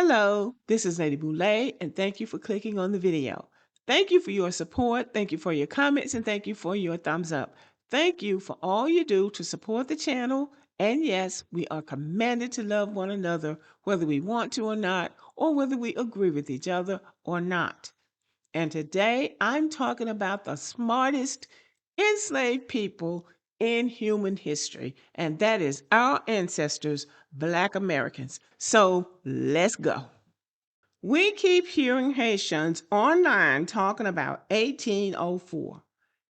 Hello, this is Lady Boulay, and thank you for clicking on the video. Thank you for your support, thank you for your comments, and thank you for your thumbs up. Thank you for all you do to support the channel. And yes, we are commanded to love one another, whether we want to or not, or whether we agree with each other or not. And today I'm talking about the smartest enslaved people in human history, and that is our ancestors, Black Americans. So let's go. We keep hearing Haitians online talking about 1804.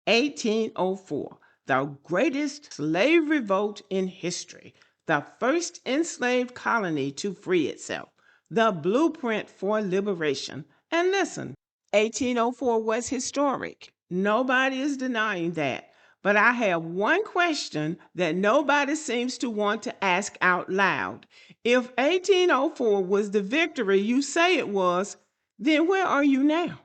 1804, the greatest slave revolt in history, the first enslaved colony to free itself, the blueprint for liberation. And listen, 1804 was historic. Nobody is denying that. But I have one question that nobody seems to want to ask out loud. If 1804 was the victory you say it was, then where are you now?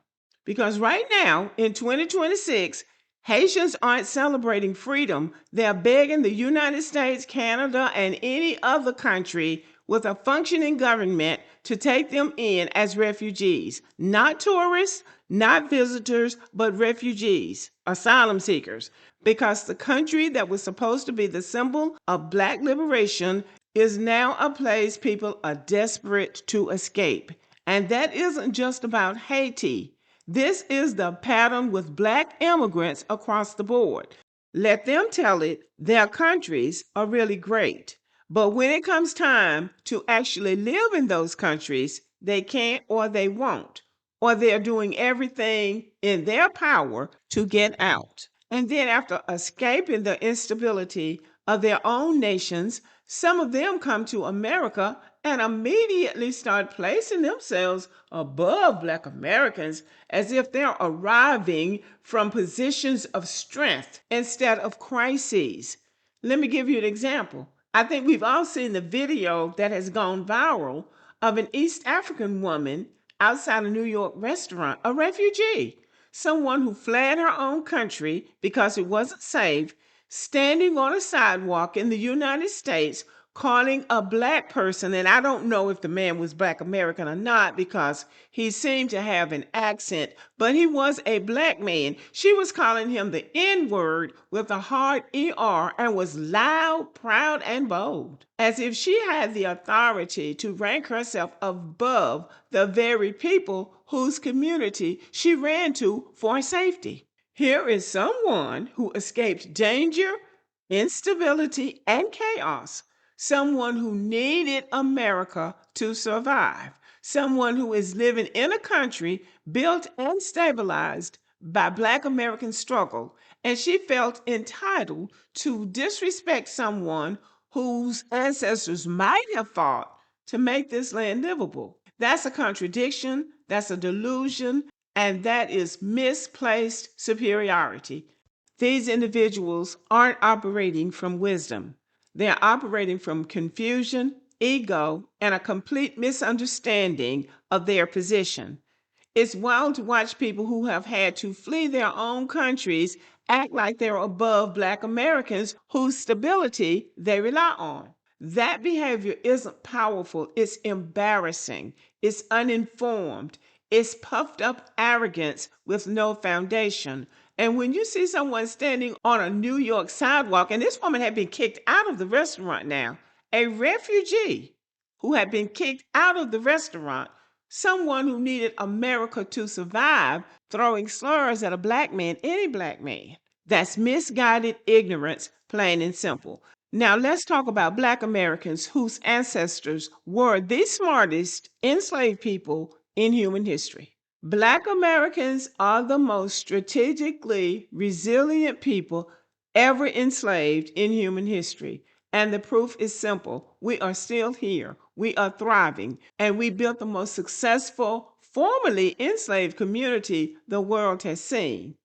Because right now, in 2026, Haitians aren't celebrating freedom. They're begging the United States, Canada, and any other country with a functioning government to take them in as refugees. Not tourists, not visitors, but refugees, asylum seekers. Because the country that was supposed to be the symbol of Black liberation is now a place people are desperate to escape. And that isn't just about Haiti. This is the pattern with Black immigrants across the board. Let them tell it, their countries are really great. But when it comes time to actually live in those countries, they can't or they won't, or they're doing everything in their power to get out. And then, after escaping the instability of their own nations, some of them come to America and immediately start placing themselves above Black Americans as if they're arriving from positions of strength instead of crises. Let me give you an example. I think we've all seen the video that has gone viral of an East African woman outside a New York restaurant, a refugee, someone who fled her own country because it wasn't safe, standing on a sidewalk in the United States calling a Black person, and I don't know if the man was Black American or not because he seemed to have an accent, but he was a Black man. She was calling him the N-word with a hard ER and was loud, proud, and bold, as if she had the authority to rank herself above the very people whose community she ran to for safety. Here is someone who escaped danger, instability, and chaos. Someone who needed America to survive. Someone who is living in a country built and stabilized by Black American struggle. And she felt entitled to disrespect someone whose ancestors might have fought to make this land livable. That's a contradiction, that's a delusion, and that is misplaced superiority. These individuals aren't operating from wisdom. They're operating from confusion, ego, and a complete misunderstanding of their position. It's wild to watch people who have had to flee their own countries act like they're above Black Americans whose stability they rely on. That behavior isn't powerful, it's embarrassing, it's uninformed, it's puffed up arrogance with no foundation. And when you see someone standing on a New York sidewalk, and this woman had been kicked out of the restaurant now, a refugee who had been kicked out of the restaurant, someone who needed America to survive, throwing slurs at a Black man, any Black man. That's misguided ignorance, plain and simple. Now let's talk about Black Americans whose ancestors were the smartest enslaved people in human history. Black Americans are the most strategically resilient people ever enslaved in human history. And the proof is simple. We are still here. We are thriving. And we built the most successful, formerly enslaved community the world has seen.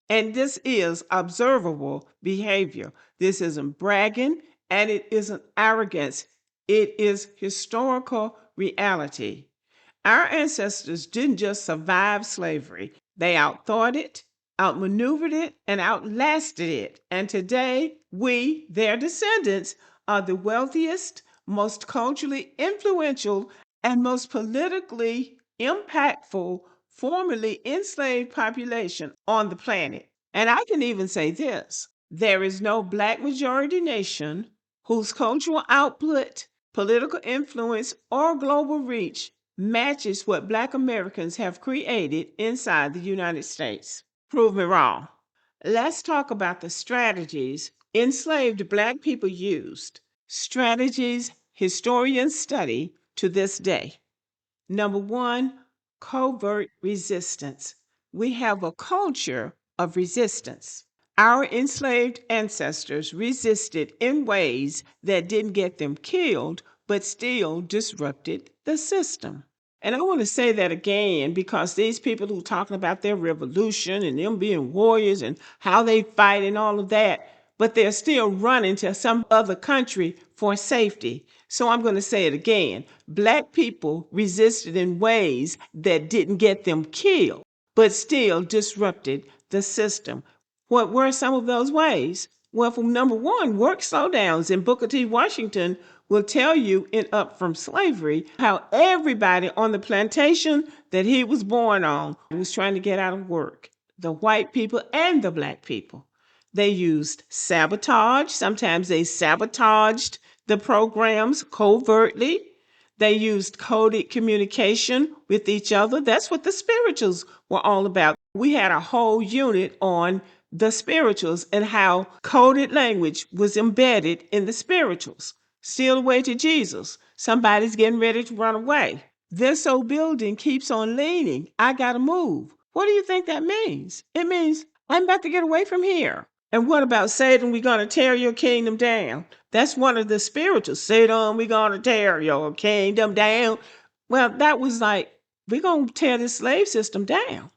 And this is observable behavior. This isn't bragging and it isn't arrogance. It is historical reality. Our ancestors didn't just survive slavery, they outthought it, outmaneuvered it, and outlasted it. And today, we, their descendants, are the wealthiest, most culturally influential, and most politically impactful formerly enslaved population on the planet. And I can even say this: there is no Black majority nation whose cultural output, political influence, or global reach matches what Black Americans have created inside the United States. Prove me wrong. Let's talk about the strategies enslaved Black people used, strategies historians study to this day. Number one, covert resistance. We have a culture of resistance. Our enslaved ancestors resisted in ways that didn't get them killed, but still disrupted the system. And I want to say that again because these people who are talking about their revolution and them being warriors and how they fight and all of that, but they're still running to some other country for safety. So I'm going to say it again. Black people resisted in ways that didn't get them killed, but still disrupted the system. What were some of those ways? Well, from number one, work slowdowns. And Booker T. Washington will tell you in Up From Slavery how everybody on the plantation that he was born on was trying to get out of work, the white people and the Black people. They used sabotage. Sometimes they sabotaged the programs covertly. They used coded communication with each other. That's what the spirituals were all about. We had a whole unit on the spirituals and how coded language was embedded in the spirituals. Steal away to Jesus. Somebody's getting ready to run away. This old building keeps on leaning. I got to move. What do you think that means? It means I'm about to get away from here. And what about Satan? We're going to tear your kingdom down. That's one of the spirituals. Satan, we're going to tear your kingdom down. Well, that was like, we're going to tear the slave system down.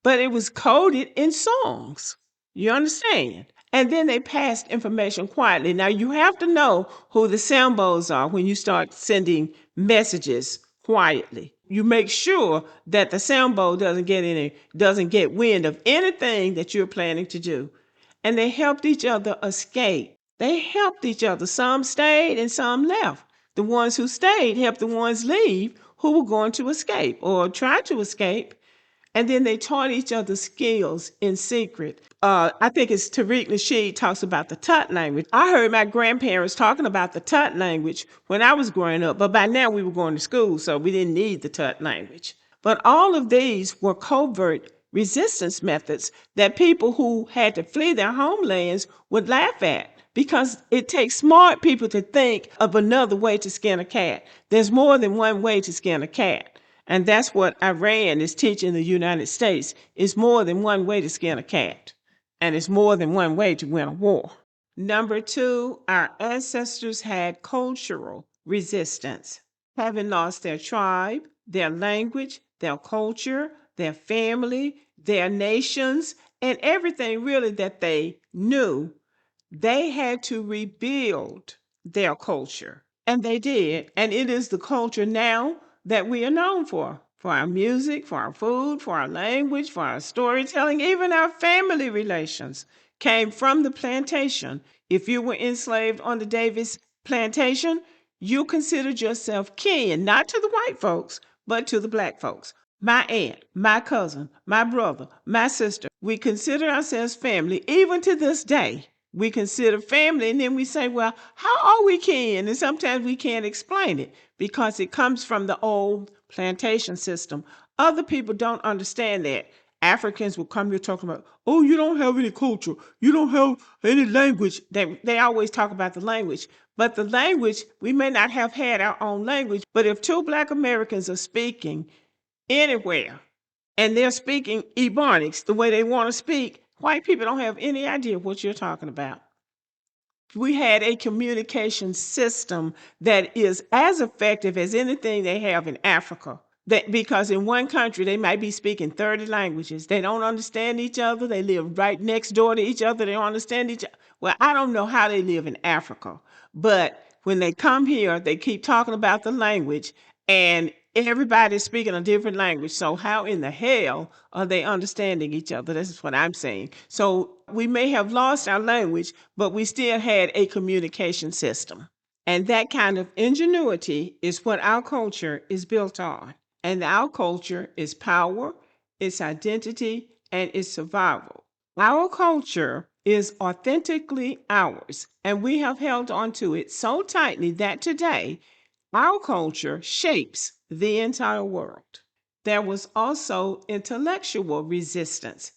But it was coded in songs. You understand? And then they passed information quietly. Now you have to know who the symbols are when you start sending messages quietly. You make sure that the symbol doesn't get wind of anything that you're planning to do. And they helped each other escape. They helped each other. Some stayed and some left. The ones who stayed helped the ones leave who were going to escape or try to escape. And then they taught each other skills in secret. I think it's Tariq Nasheed talks about the Tut language. I heard my grandparents talking about the Tut language when I was growing up, but by now we were going to school, so we didn't need the Tut language. But all of these were covert resistance methods that people who had to flee their homelands would laugh at because it takes smart people to think of another way to skin a cat. There's more than one way to skin a cat. And that's what Iran is teaching the United States. It's more than one way to skin a cat. And it's more than one way to win a war. Number two, our ancestors had cultural resistance, having lost their tribe, their language, their culture, their family, their nations, and everything really that they knew. They had to rebuild their culture. And they did. And it is the culture now that we are known for our music, for our food, for our language, for our storytelling, even our family relations came from the plantation. If you were enslaved on the Davis plantation, you considered yourself kin, not to the white folks, but to the Black folks. My aunt, my cousin, my brother, my sister, we consider ourselves family, even to this day. We consider family, and then we say, well, how are we kin? And sometimes we can't explain it because it comes from the old plantation system. Other people don't understand that. Africans will come here talking about, oh, you don't have any culture. You don't have any language. They always talk about the language. But the language, we may not have had our own language, but if two Black Americans are speaking anywhere and they're speaking Ebonics the way they want to speak, white people don't have any idea what you're talking about. We had a communication system that is as effective as anything they have in Africa. Because in one country, they might be speaking 30 languages. They don't understand each other. They live right next door to each other. They don't understand each other. Well, I don't know how they live in Africa. But when they come here, they keep talking about the language, and everybody's speaking a different language. So how in the hell are they understanding each other? This is what I'm saying. So we may have lost our language, but we still had a communication system. And that kind of ingenuity is what our culture is built on. And our culture is power, its identity, and its survival. Our culture is authentically ours, and we have held on to it so tightly that today our culture shapes the entire world. There was also intellectual resistance.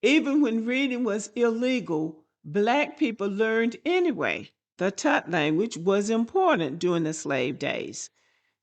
Even when reading was illegal, Black people learned anyway. The Tut language was important during the slave days.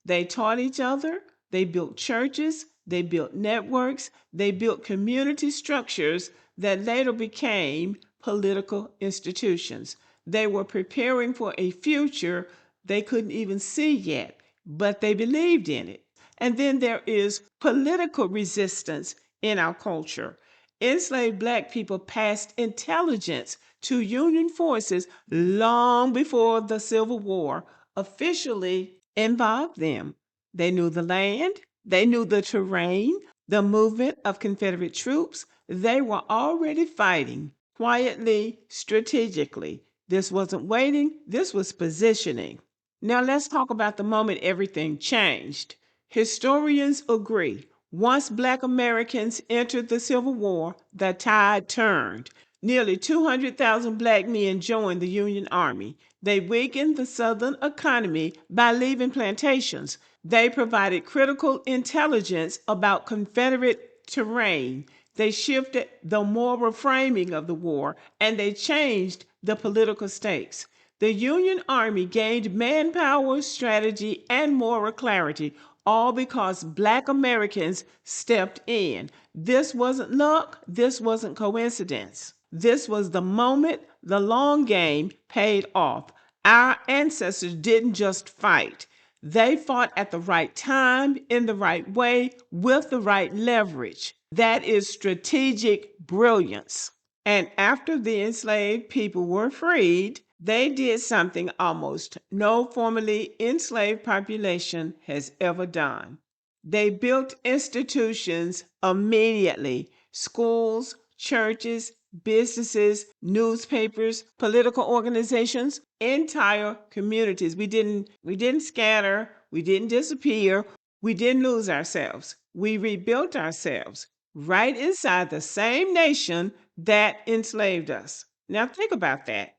They taught each other, they built churches, they built networks, they built community structures that later became political institutions. They were preparing for a future they couldn't even see yet, but they believed in it. And then there is political resistance in our culture. Enslaved Black people passed intelligence to Union forces long before the Civil War officially involved them. They knew the land, they knew the terrain, the movement of Confederate troops. They were already fighting quietly, strategically. This wasn't waiting, this was positioning. Now let's talk about the moment everything changed. Historians agree. Once Black Americans entered the Civil War, the tide turned. Nearly 200,000 Black men joined the Union Army. They weakened the Southern economy by leaving plantations. They provided critical intelligence about Confederate terrain. They shifted the moral framing of the war, and they changed the political stakes. The Union Army gained manpower, strategy, and moral clarity, all because Black Americans stepped in. This wasn't luck, this wasn't coincidence. This was the moment the long game paid off. Our ancestors didn't just fight, they fought at the right time, in the right way, with the right leverage. That is strategic brilliance. And after the enslaved people were freed, they did something almost no formerly enslaved population has ever done. They built institutions immediately: schools, churches, businesses, newspapers, political organizations, entire communities. We didn't scatter, we didn't disappear, we didn't lose ourselves. We rebuilt ourselves right inside the same nation that enslaved us. Now think about that.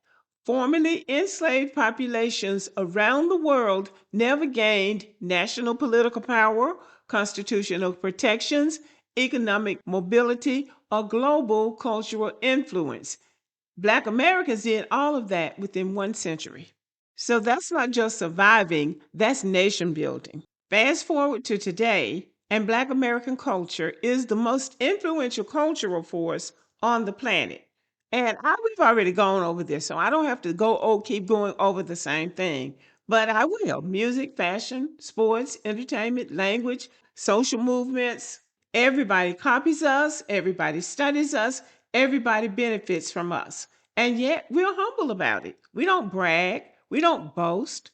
Formerly enslaved populations around the world never gained national political power, constitutional protections, economic mobility, or global cultural influence. Black Americans did all of that within 1 century. So that's not just surviving, that's nation building. Fast forward to today, and Black American culture is the most influential cultural force on the planet. And we've already gone over this, so I don't have to keep going over the same thing. But I will. Music, fashion, sports, entertainment, language, social movements. Everybody copies us, everybody studies us, everybody benefits from us. And yet we're humble about it. We don't brag, we don't boast.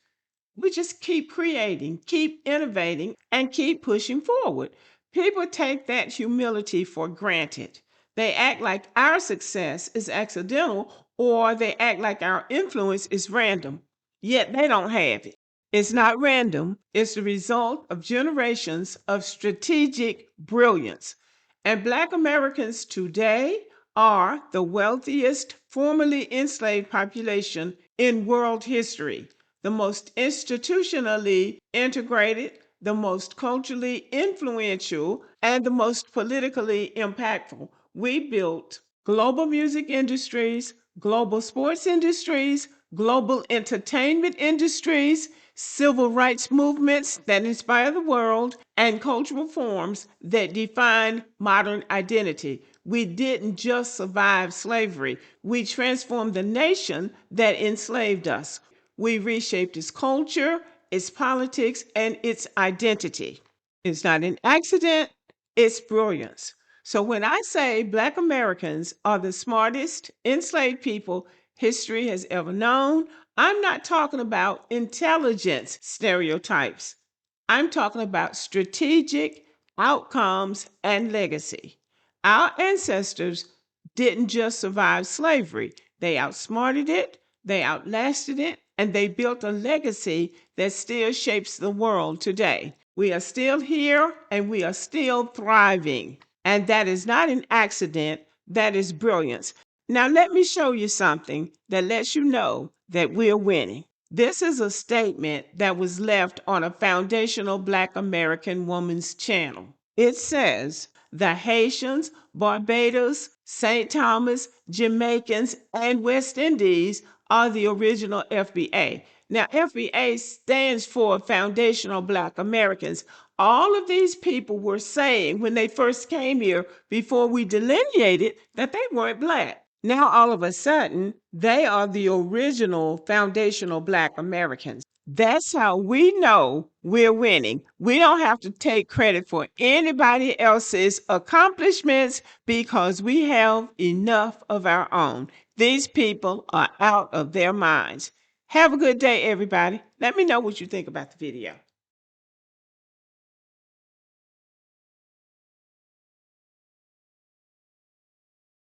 We just keep creating, keep innovating, and keep pushing forward. People take that humility for granted. They act like our success is accidental, or they act like our influence is random. Yet they don't have it. It's not random, it's the result of generations of strategic brilliance. And Black Americans today are the wealthiest formerly enslaved population in world history, the most institutionally integrated, the most culturally influential, and the most politically impactful. We built global music industries, global sports industries, global entertainment industries, civil rights movements that inspire the world, and cultural forms that define modern identity. We didn't just survive slavery, we transformed the nation that enslaved us. We reshaped its culture, its politics, and its identity. It's not an accident, it's brilliance. So when I say Black Americans are the smartest enslaved people history has ever known, I'm not talking about intelligence stereotypes. I'm talking about strategic outcomes and legacy. Our ancestors didn't just survive slavery, they outsmarted it, they outlasted it, and they built a legacy that still shapes the world today. We are still here and we are still thriving. And that is not an accident, that is brilliance. Now, let me show you something that lets you know that we're winning. This is a statement that was left on a foundational Black American woman's channel. It says, the Haitians, Barbados, St. Thomas, Jamaicans, and West Indies are the original FBA. Now, FBA stands for Foundational Black Americans. All of these people were saying when they first came here, before we delineated, that they weren't Black. Now, all of a sudden, they are the original foundational Black Americans. That's how we know we're winning. We don't have to take credit for anybody else's accomplishments because we have enough of our own. These people are out of their minds. Have a good day, everybody. Let me know what you think about the video.